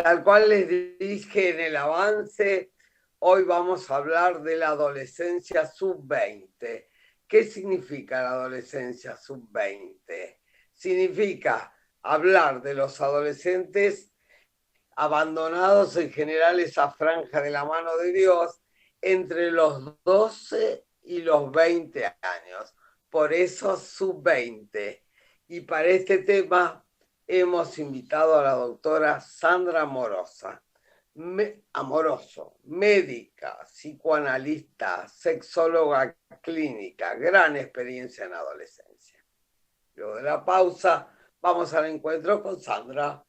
Tal cual les dije en el avance, hoy vamos a hablar de la adolescencia sub-20. ¿Qué significa la adolescencia sub-20? Significa hablar de los adolescentes abandonados, en general esa franja de la mano de Dios, entre los 12 y los 20 años. Por eso sub-20. Y para este tema hemos invitado a la doctora Sandra Amoroso, médica, psicoanalista, sexóloga clínica, gran experiencia en adolescencia. Luego de la pausa, vamos al encuentro con Sandra.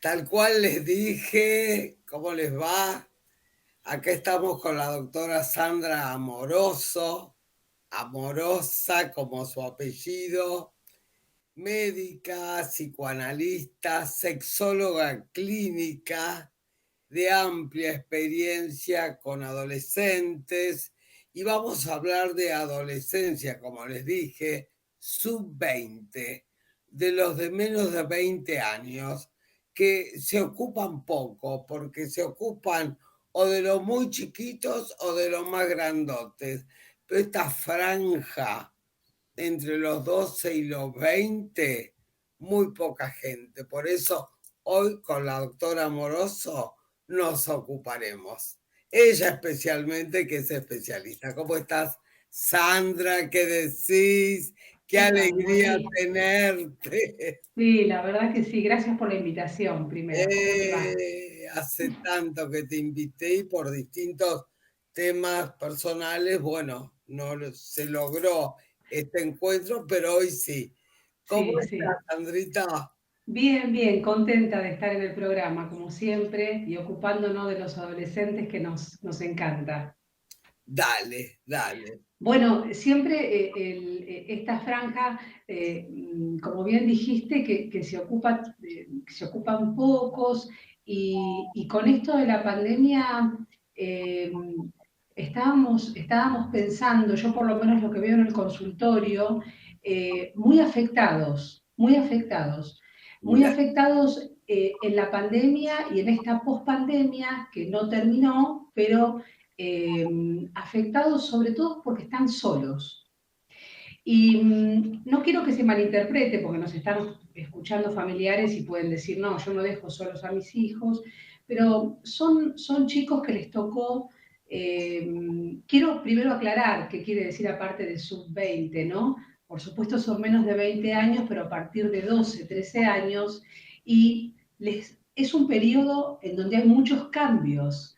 Tal cual les dije, ¿cómo les va? Acá estamos con la doctora Sandra Amoroso, amorosa como su apellido, médica, psicoanalista, sexóloga clínica de amplia experiencia con adolescentes y vamos a hablar de adolescencia, como les dije, sub-20, de los de menos de 20 años, que se ocupan poco, porque se ocupan o de los muy chiquitos o de los más grandotes. Pero esta franja entre los 12 y los 20, muy poca gente. Por eso hoy con la doctora Amoroso nos ocuparemos. Ella especialmente, que es especialista. ¿Cómo estás, Sandra? ¿Qué decís? Qué ¿Qué tal? alegría tenerte. Sí, la verdad que sí. Gracias por la invitación primero. ¿Cómo te va? Hace tanto que te invité y por distintos temas personales, bueno, no se logró este encuentro, pero hoy sí. ¿Cómo Sí, estás, sí. Sandrita? Bien, bien, contenta de estar en el programa, como siempre, y ocupándonos de los adolescentes que nos encanta. Dale, dale. Bueno, siempre esta franja, como bien dijiste, que que se ocupan pocos, y con esto de la pandemia eh, estábamos pensando, yo por lo menos lo que veo en el consultorio, muy afectados, muy afectados, muy Mira, afectados en la pandemia y en esta pospandemia que no terminó, pero afectados sobre todo porque están solos. Y no quiero que se malinterprete porque nos están escuchando familiares y pueden decir, no, yo no dejo solos a mis hijos, pero son chicos que les tocó. Quiero primero aclarar qué quiere decir aparte de sub-20, ¿no? Por supuesto son menos de 20 años, pero a partir de 12, 13 años, y es un periodo en donde hay muchos cambios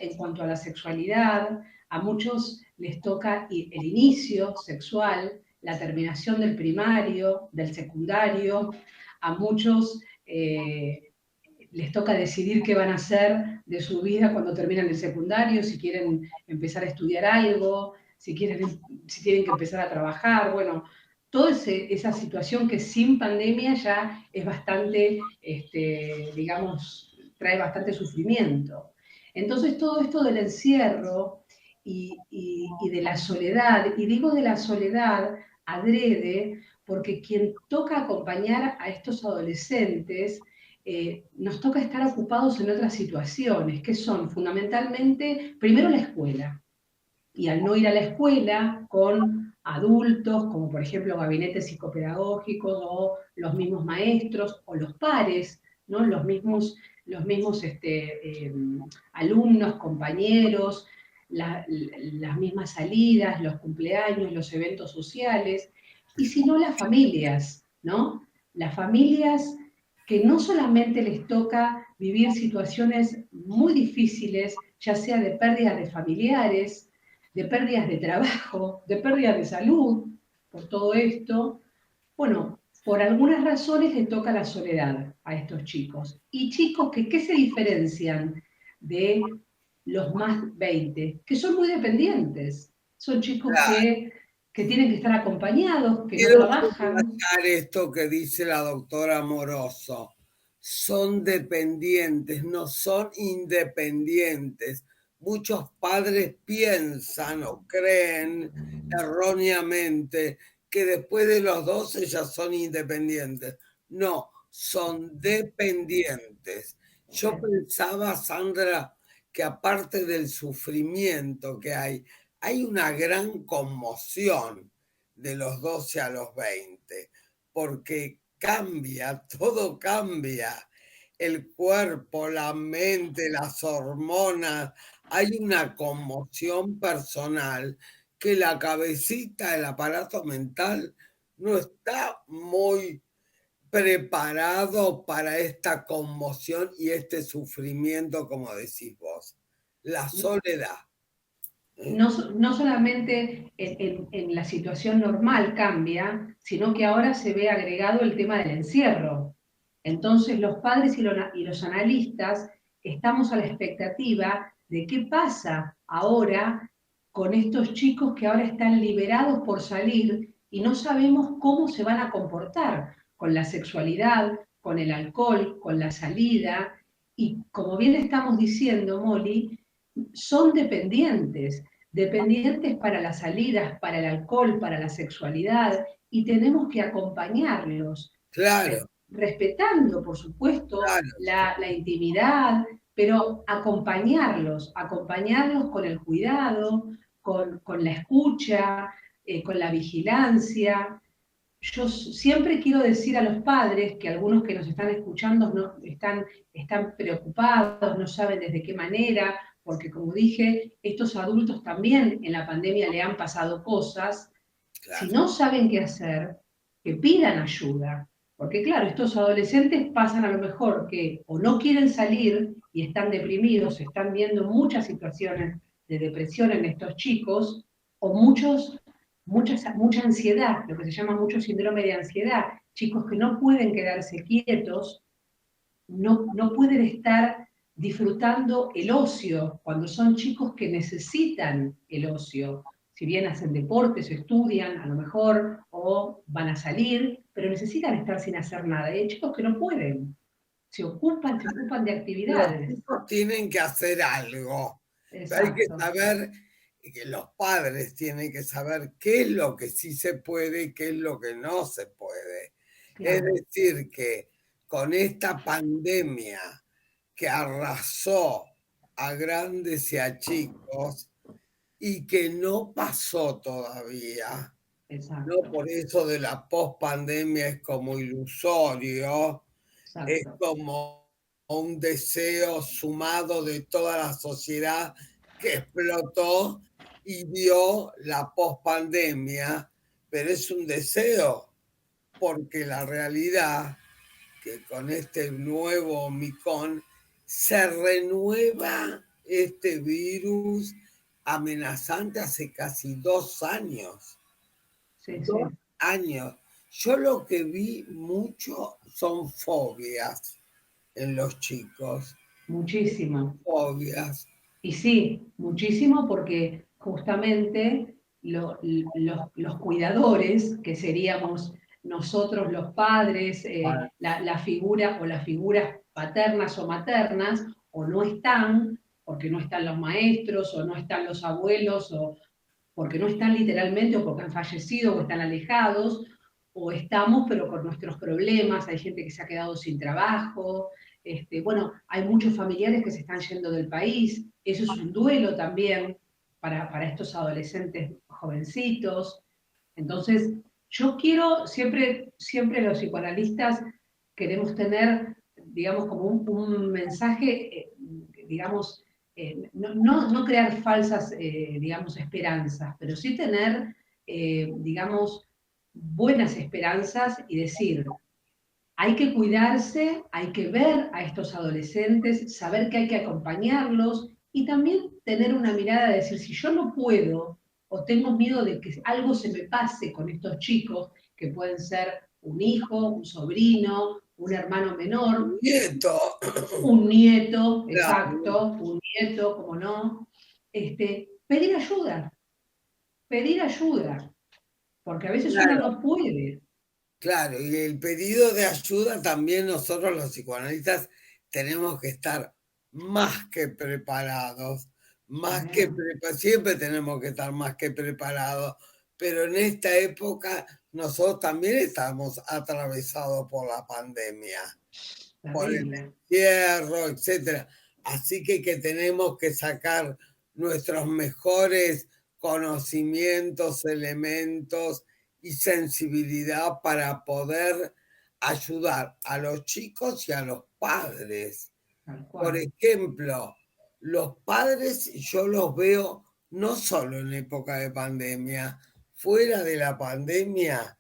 en cuanto a la sexualidad. A muchos les toca el inicio sexual, la terminación del primario, del secundario. A muchos les toca decidir qué van a hacer de su vida cuando terminan el secundario, si quieren empezar a estudiar algo, si tienen que empezar a trabajar. Bueno, toda esa situación que sin pandemia ya es bastante, digamos, trae bastante sufrimiento. Entonces todo esto del encierro y de la soledad. Y digo de la soledad adrede porque quien toca acompañar a estos adolescentes, nos toca estar ocupados en otras situaciones, que son fundamentalmente, primero la escuela. Y al no ir a la escuela con adultos, como por ejemplo gabinetes psicopedagógicos o los mismos maestros o los pares, ¿no? Los mismos alumnos, compañeros, las mismas salidas, los cumpleaños, los eventos sociales, y si no las familias, ¿no? Las familias que no solamente les toca vivir situaciones muy difíciles, ya sea de pérdidas de familiares, de pérdidas de trabajo, de pérdidas de salud, por todo esto, bueno, por algunas razones le toca la soledad a estos chicos. Y chicos que, ¿qué se diferencian de los más 20? Que son muy dependientes. Son chicos Claro. que tienen que estar acompañados, que no Quiero trabajan. subrayar esto que dice la doctora Amoroso. Son dependientes, no son independientes. Muchos padres piensan o creen erróneamente que después de los 12 ya son independientes. No, son dependientes. Yo pensaba, Sandra, que aparte del sufrimiento que hay una gran conmoción de los 12 a los 20, porque cambia, todo cambia, el cuerpo, la mente, las hormonas, hay una conmoción personal que la cabecita, el aparato mental, no está muy preparado para esta conmoción y este sufrimiento, como decís vos. La soledad. ¿Eh? No, no solamente en la situación normal cambia, sino que ahora se ve agregado el tema del encierro. Entonces los padres y los analistas estamos a la expectativa de qué pasa ahora con estos chicos que ahora están liberados por salir y no sabemos cómo se van a comportar con la sexualidad, con el alcohol, con la salida. Y como bien estamos diciendo, Molly, son dependientes para las salidas, para el alcohol, para la sexualidad, y tenemos que acompañarlos, Claro, respetando, por supuesto, claro. la intimidad, pero acompañarlos con el cuidado, con la escucha, con la vigilancia. Yo siempre quiero decir a los padres que algunos que nos están escuchando no, están preocupados, no saben desde qué manera, porque como dije, estos adultos también en la pandemia le han pasado cosas. Si Claro. no saben qué hacer, que pidan ayuda. Porque claro, estos adolescentes pasan a lo mejor que o no quieren salir y están deprimidos, están viendo muchas situaciones de depresión en estos chicos, o mucha ansiedad, lo que se llama mucho síndrome de ansiedad, chicos que no pueden quedarse quietos, no pueden estar disfrutando el ocio cuando son chicos que necesitan el ocio. Si bien hacen deportes o estudian, a lo mejor, o van a salir, pero necesitan estar sin hacer nada. Y hay chicos que no pueden, se ocupan de Los actividades. hijos tienen que hacer algo. Hay que Exacto, saber, que los padres tienen que saber qué es lo que sí se puede y qué es lo que no se puede. Es claro, decir, que con esta pandemia que arrasó a grandes y a chicos y que no pasó todavía, no exacto, por eso de la pospandemia es como ilusorio, es exacto. como un deseo sumado de toda la sociedad que explotó y vio la pospandemia, pero es un deseo, porque la realidad que con este nuevo Omicron se renueva este virus amenazante hace casi 2 años. Sí, Dos sí, años. Yo lo que vi mucho son fobias en los chicos, muchísimo. fobias. Y sí, muchísimo porque justamente los cuidadores, que seríamos nosotros los padres, la figura o las figuras paternas o maternas, o no están, porque no están los maestros, o no están los abuelos, o porque no están literalmente, o porque han fallecido, o están alejados, o estamos pero con nuestros problemas, hay gente que se ha quedado sin trabajo, bueno, hay muchos familiares que se están yendo del país, eso es un duelo también para estos adolescentes jovencitos. Entonces, yo quiero, siempre los psicoanalistas queremos tener, digamos, como un mensaje, digamos, no crear falsas, digamos, esperanzas, pero sí tener, digamos, buenas esperanzas y decir, hay que cuidarse, hay que ver a estos adolescentes, saber que hay que acompañarlos y también tener una mirada de decir, si yo no puedo o tengo miedo de que algo se me pase con estos chicos, que pueden ser un hijo, un sobrino, un hermano menor, Nieto. un nieto, Claro, exacto, un nieto, como no, pedir ayuda, porque a veces uno claro, no puede. claro. Y el pedido de ayuda también nosotros los psicoanalistas tenemos que estar más que preparados, siempre tenemos que estar más que preparados, pero en esta época nosotros también estamos atravesados por la pandemia, por el Terrible. encierro, etcétera. Así que tenemos que sacar nuestros mejores conocimientos, elementos y sensibilidad para poder ayudar a los chicos y a los padres. Tal Por cual. ejemplo, los padres yo los veo no solo en época de pandemia, fuera de la pandemia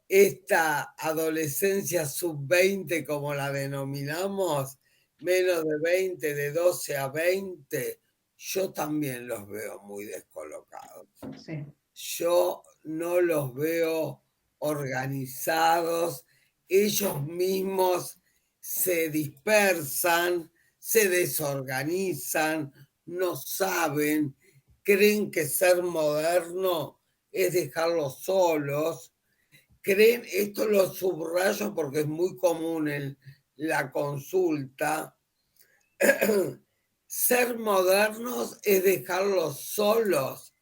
esta adolescencia sub-20, como la denominamos, menos de 20, de 12 a 20, yo también los veo muy descolocados. Sí. Yo no los veo organizados, ellos mismos se dispersan, se desorganizan, no saben, creen que ser moderno es dejarlos solos, creen, esto lo subrayo porque es muy común en la consulta, ser modernos es dejarlos solos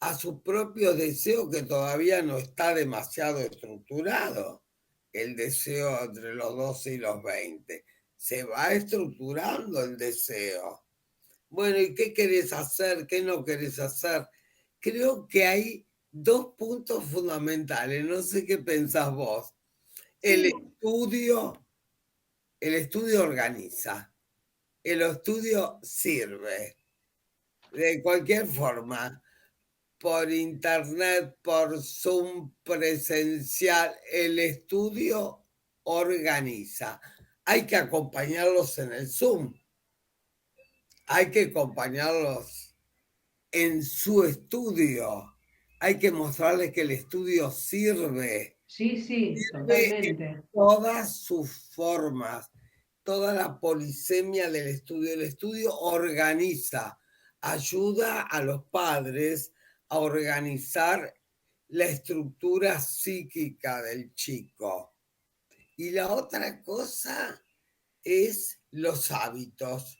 a su propio deseo que todavía no está demasiado estructurado, el deseo entre los 12 y los 20. Se va estructurando el deseo. Bueno, ¿y qué querés hacer? ¿Qué no querés hacer? Creo que hay dos puntos fundamentales, no sé qué pensás vos. El Sí, estudio, el estudio organiza, el estudio sirve, de cualquier forma, por internet, por Zoom presencial, el estudio organiza. Hay que acompañarlos en el Zoom, hay que acompañarlos en su estudio, hay que mostrarles que el estudio sirve, sí, sirve en totalmente. todas sus formas, toda la polisemia del estudio. El estudio organiza, ayuda a los padres a organizar la estructura psíquica del chico. Y la otra cosa es los hábitos.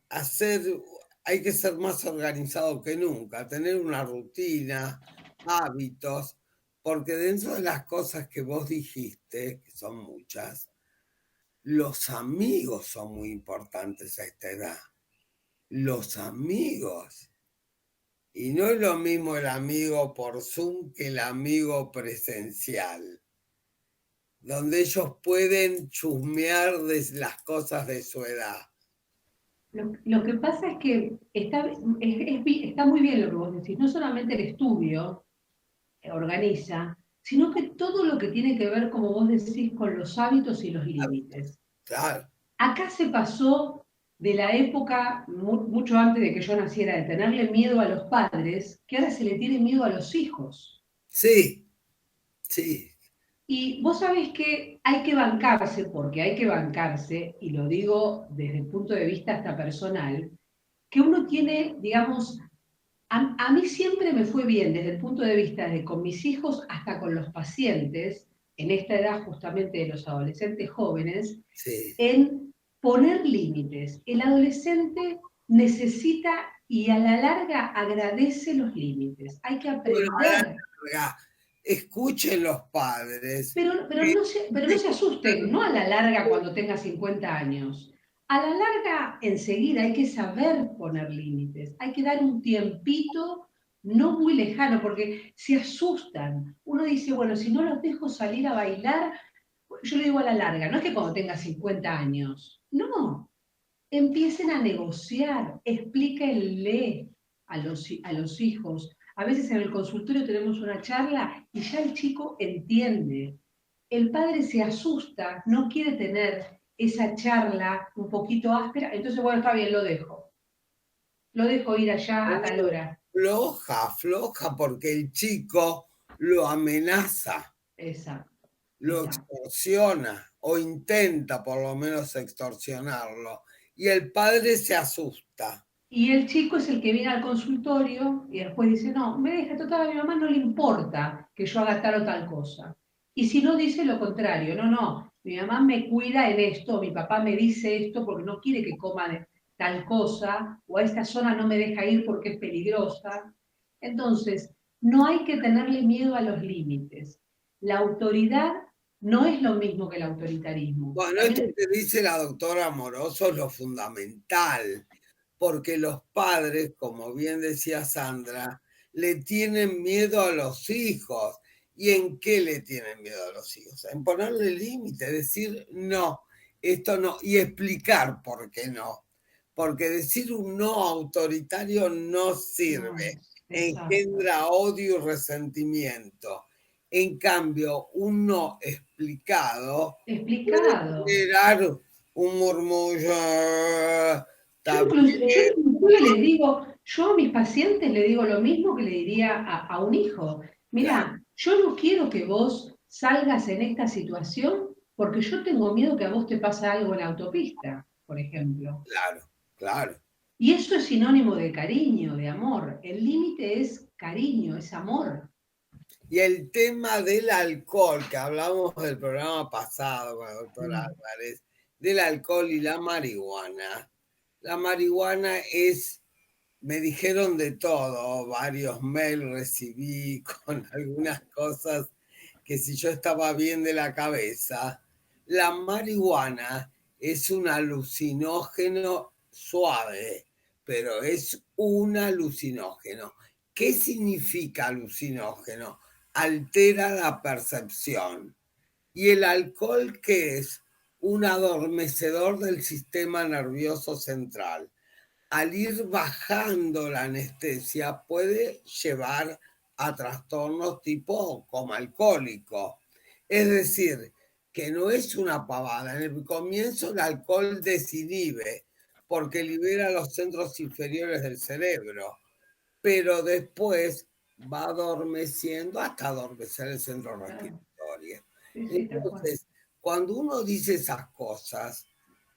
Hacer, hay que ser más organizado que nunca, tener una rutina, hábitos, porque dentro de las cosas que vos dijiste, que son muchas, los amigos son muy importantes a esta edad. Los amigos. Y no es lo mismo el amigo por Zoom que el amigo presencial, donde ellos pueden chusmear de las cosas de su edad. Lo que pasa es que está muy bien lo que vos decís, no solamente el estudio organiza, sino que todo lo que tiene que ver, como vos decís, con los hábitos y los límites. Claro, Acá se pasó de la época, mucho antes de que yo naciera, de tenerle miedo a los padres, que ahora se le tiene miedo a los hijos. sí, sí, Y vos sabés que hay que bancarse, porque hay que bancarse, y lo digo desde el punto de vista hasta personal, que uno tiene, digamos, a mí siempre me fue bien desde el punto de vista de con mis hijos hasta con los pacientes, en esta edad justamente de los adolescentes jóvenes, sí. en poner límites. El adolescente necesita y a la larga agradece los límites. Hay que Bueno, a la aprender. larga, escuchen los padres. Pero no se asusten, no a la larga cuando tenga 50 años. A la larga, enseguida, hay que saber poner límites. Hay que dar un tiempito no muy lejano, porque se asustan. Uno dice, bueno, si no los dejo salir a bailar, yo le digo a la larga, no es que cuando tenga 50 años, no, empiecen a negociar, explíquenle a los hijos. A veces en el consultorio tenemos una charla y ya el chico entiende. El padre se asusta, no quiere tener esa charla un poquito áspera, entonces bueno, está bien, lo dejo ir allá a tal hora. Floja, floja, porque el chico lo amenaza, Exacto, lo exacto. extorsiona o intenta por lo menos extorsionarlo. Y el padre se asusta. Y el chico es el que viene al consultorio y después dice, no, me deja total, a mi mamá no le importa que yo haga tal o tal cosa. Y si no dice lo contrario, no, no, mi mamá me cuida en esto, mi papá me dice esto porque no quiere que coma tal cosa, o a esta zona no me deja ir porque es peligrosa. Entonces, no hay que tenerle miedo a los límites. La autoridad no es lo mismo que el autoritarismo. Bueno, esto También, que dice la doctora Amoroso es lo fundamental, porque los padres, como bien decía Sandra, le tienen miedo a los hijos. ¿Y en qué le tienen miedo a los hijos? En ponerle límite, decir no, esto no, y explicar por qué no. Porque decir un no autoritario no no sirve, es, exacto. engendra odio y resentimiento. En cambio, un no explicado puede Explicado. generar un murmullo. Está Yo bien, inclusive les digo, yo a mis pacientes le digo lo mismo que le diría a un hijo. claro, Mira, yo no quiero que vos salgas en esta situación porque yo tengo miedo que a vos te pase algo en la autopista, por ejemplo. claro, claro. Y eso es sinónimo de cariño, de amor. El límite es cariño, es amor. Y el tema del alcohol, que hablamos del programa pasado con el doctor Mm. Álvarez, del alcohol y la marihuana. La marihuana es, me dijeron de todo, varios mails recibí con algunas cosas que si yo estaba bien de la cabeza. La marihuana es un alucinógeno suave, pero es un alucinógeno. ¿Qué significa alucinógeno? Altera la percepción. Y el alcohol, ¿qué es? Un adormecedor del sistema nervioso central. Al ir bajando la anestesia puede llevar a trastornos tipo como alcohólico. Es decir, que no es una pavada. En el comienzo el alcohol desinhibe porque libera los centros inferiores del cerebro, pero después va adormeciendo hasta adormecer el centro Claro. respiratorio. Sí, sí, tal cual. Entonces, cuando uno dice esas cosas,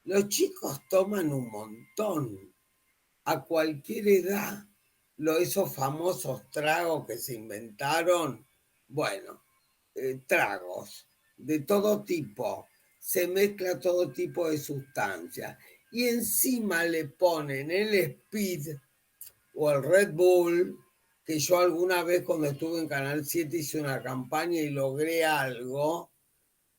los chicos toman un montón a cualquier edad. Esos famosos tragos que se inventaron, bueno, tragos de todo tipo, se mezcla todo tipo de sustancias y encima le ponen el Speed o el Red Bull, que yo alguna vez cuando estuve en Canal 7 hice una campaña y logré algo,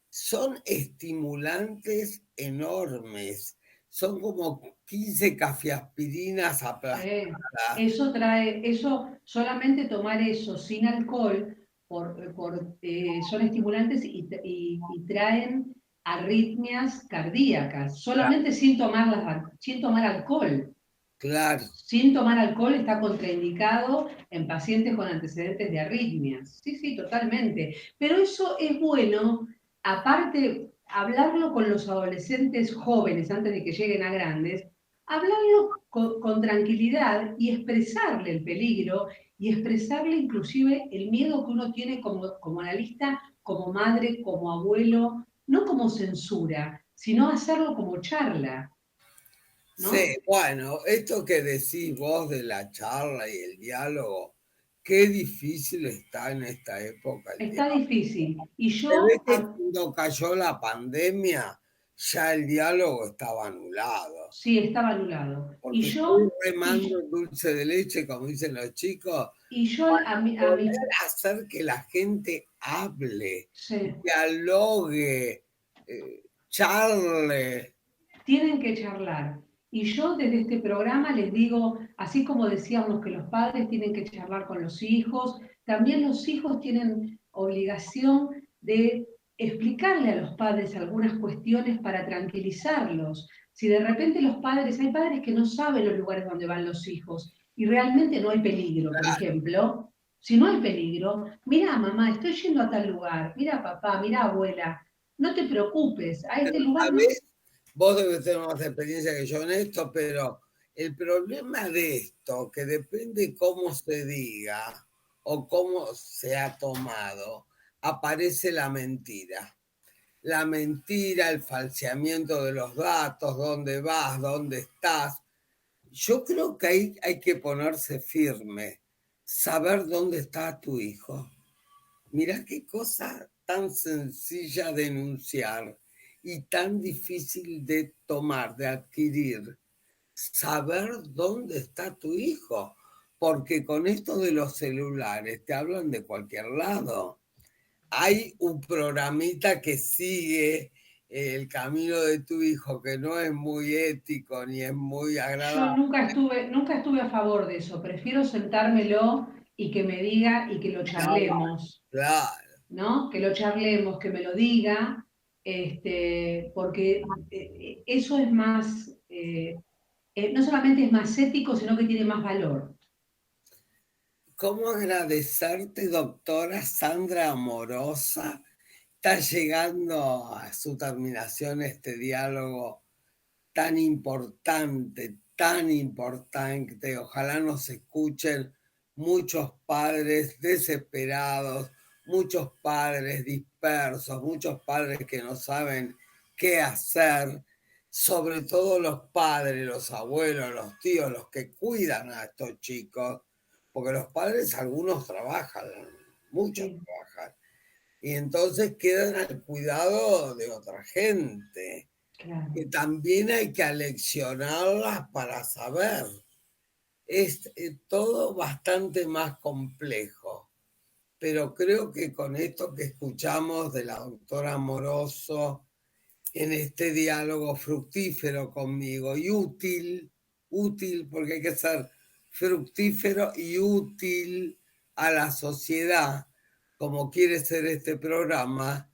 son estimulantes enormes. Son como 15 cafeaspirinas Sí. aplastadas. Eso trae, eso, solamente tomar eso sin alcohol, son estimulantes y traen arritmias cardíacas, solamente sin tomar alcohol. Claro, Sin tomar alcohol está contraindicado en pacientes con antecedentes de arritmias. Sí, sí, totalmente. Pero eso es bueno, aparte, hablarlo con los adolescentes jóvenes antes de que lleguen a grandes, hablarlo con tranquilidad y expresarle el peligro y expresarle inclusive el miedo que uno tiene como analista, como madre, como abuelo, no como censura, sino hacerlo como charla, sí, ¿no? bueno, esto que decís vos de la charla y el diálogo, qué difícil está en esta época el Está diálogo. difícil. Y Se ve yo, que cuando cayó la pandemia, ya el diálogo estaba anulado. Sí, estaba anulado. Porque estoy remando el dulce de leche, como dicen los chicos, y yo a poder mi, hacer que la gente hable, sí. dialogue, charle. Tienen que charlar. Y yo desde este programa les digo, así como decíamos que los padres tienen que charlar con los hijos, también los hijos tienen obligación de explicarle a los padres algunas cuestiones para tranquilizarlos. Si de repente los padres, hay padres que no saben los lugares donde van los hijos y realmente no hay peligro, por ejemplo. Si no hay peligro, mira mamá, estoy yendo a tal lugar, mira papá, mira abuela, no te preocupes, a este lugar no. ¿Sabés? Vos debes tener más experiencia que yo en esto, pero el problema de esto, que depende cómo se diga o cómo se ha tomado, aparece la mentira. La mentira, el falseamiento de los datos, dónde vas, dónde estás. Yo creo que ahí hay que ponerse firme, saber dónde está tu hijo. Mirá qué cosa tan sencilla de enunciar y tan difícil de tomar, de adquirir. Saber dónde está tu hijo, porque con esto de los celulares te hablan de cualquier lado. Hay un programita que sigue el camino de tu hijo que no es muy ético ni es muy Yo agradable. nunca estuve a favor de eso. Prefiero sentármelo y que me diga y que lo No, charlemos, claro. ¿no? Que lo charlemos, que me lo diga, porque eso es más, no solamente es más ético, sino que tiene más valor. ¿Cómo agradecerte, doctora Sandra Amorosa? Está llegando a su terminación este diálogo tan importante, tan importante. Ojalá nos escuchen muchos padres desesperados, muchos padres dispersos, muchos padres que no saben qué hacer, sobre todo los padres, los abuelos, los tíos, los que cuidan a estos chicos, porque los padres algunos trabajan, muchos Sí, trabajan, y entonces quedan al cuidado de otra gente claro. que también hay que aleccionarlas para saber. Es todo bastante más complejo, pero creo que con esto que escuchamos de la doctora Amoroso en este diálogo fructífero conmigo y útil, útil porque hay que ser fructífero y útil a la sociedad, como quiere ser este programa,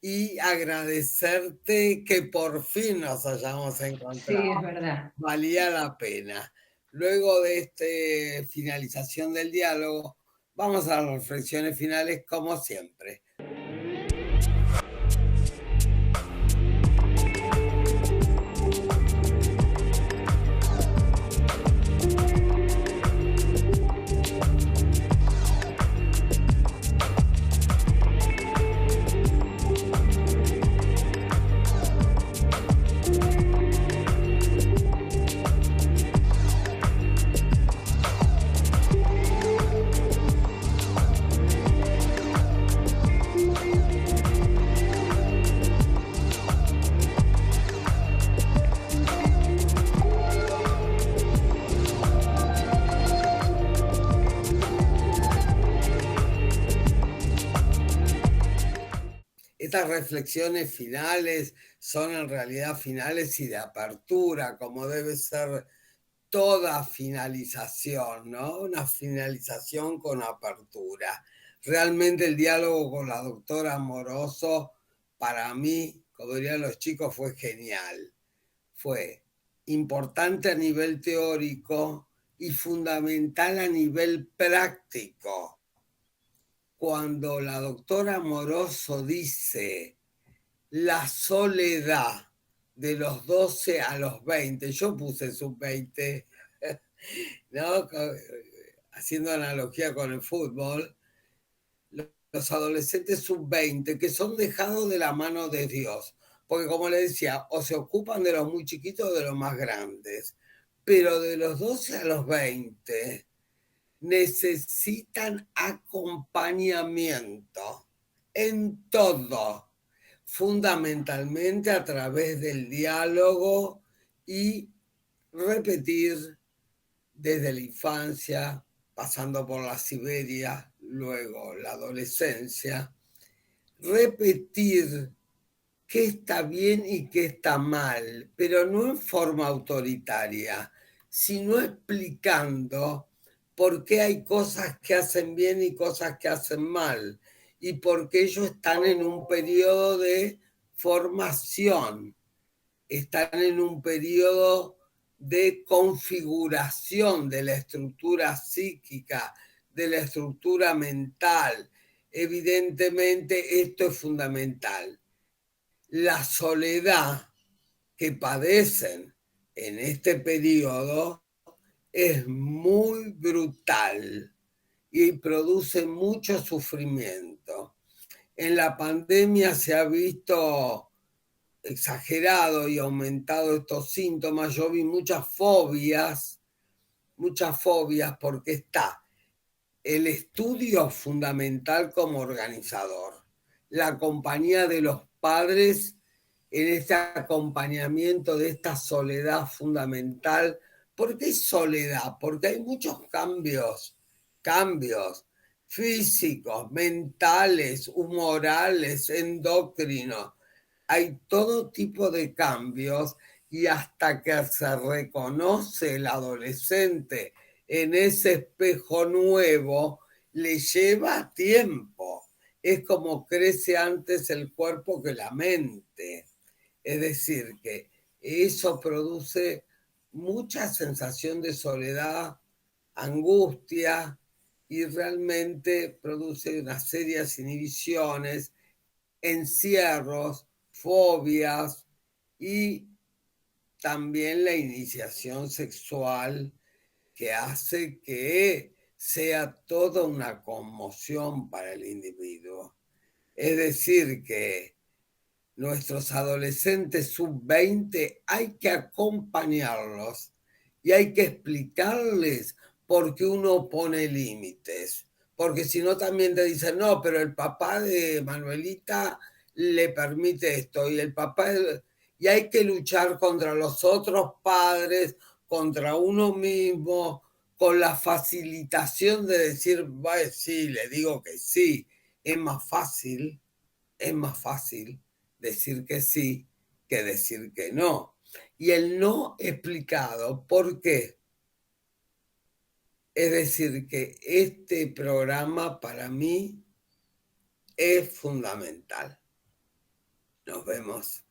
y agradecerte que por fin nos hayamos encontrado. Sí, es verdad. Valía la pena. Luego de esta finalización del diálogo, vamos a las reflexiones finales como siempre. Estas reflexiones finales son en realidad finales y de apertura, como debe ser toda finalización, ¿no? Una finalización con apertura. Realmente el diálogo con la doctora Amoroso, para mí, como dirían los chicos, fue genial. Fue importante a nivel teórico y fundamental a nivel práctico. Cuando la doctora Amoroso dice la soledad de los 12 a los 20, yo puse sub-20, ¿no? Haciendo analogía con el fútbol, los adolescentes sub-20 que son dejados de la mano de Dios, porque como le decía, o se ocupan de los muy chiquitos o de los más grandes, pero de los 12 a los 20 necesitan acompañamiento en todo, fundamentalmente a través del diálogo y repetir desde la infancia, pasando por la Siberia, luego la adolescencia, repetir qué está bien y qué está mal, pero no en forma autoritaria, sino explicando por qué hay cosas que hacen bien y cosas que hacen mal, y por qué ellos están en un periodo de formación, están en un periodo de configuración de la estructura psíquica, de la estructura mental. Evidentemente, esto es fundamental. La soledad que padecen en este periodo es muy brutal y produce mucho sufrimiento. En la pandemia se ha visto exagerado y aumentado estos síntomas. Yo vi muchas fobias porque está el estudio fundamental como organizador, la compañía de los padres en este acompañamiento de esta soledad fundamental. ¿Por qué soledad? Porque hay muchos cambios físicos, mentales, humorales, endocrinos. Hay todo tipo de cambios y hasta que se reconoce el adolescente en ese espejo nuevo, le lleva tiempo. Es como crece antes el cuerpo que la mente. Es decir, que eso produce mucha sensación de soledad, angustia y realmente produce unas serias inhibiciones, encierros, fobias y también la iniciación sexual que hace que sea toda una conmoción para el individuo. Es decir, que nuestros adolescentes sub-20 hay que acompañarlos y hay que explicarles por qué uno pone límites. Porque si no también te dicen, no, pero el papá de Manuelita le permite esto y el papá... Y hay que luchar contra los otros padres, contra uno mismo, con la facilitación de decir, sí, le digo que sí. Es más fácil, es más fácil decir que sí que decir que no. Y el no explicado, ¿por qué? Es decir, que este programa para mí es fundamental. Nos vemos.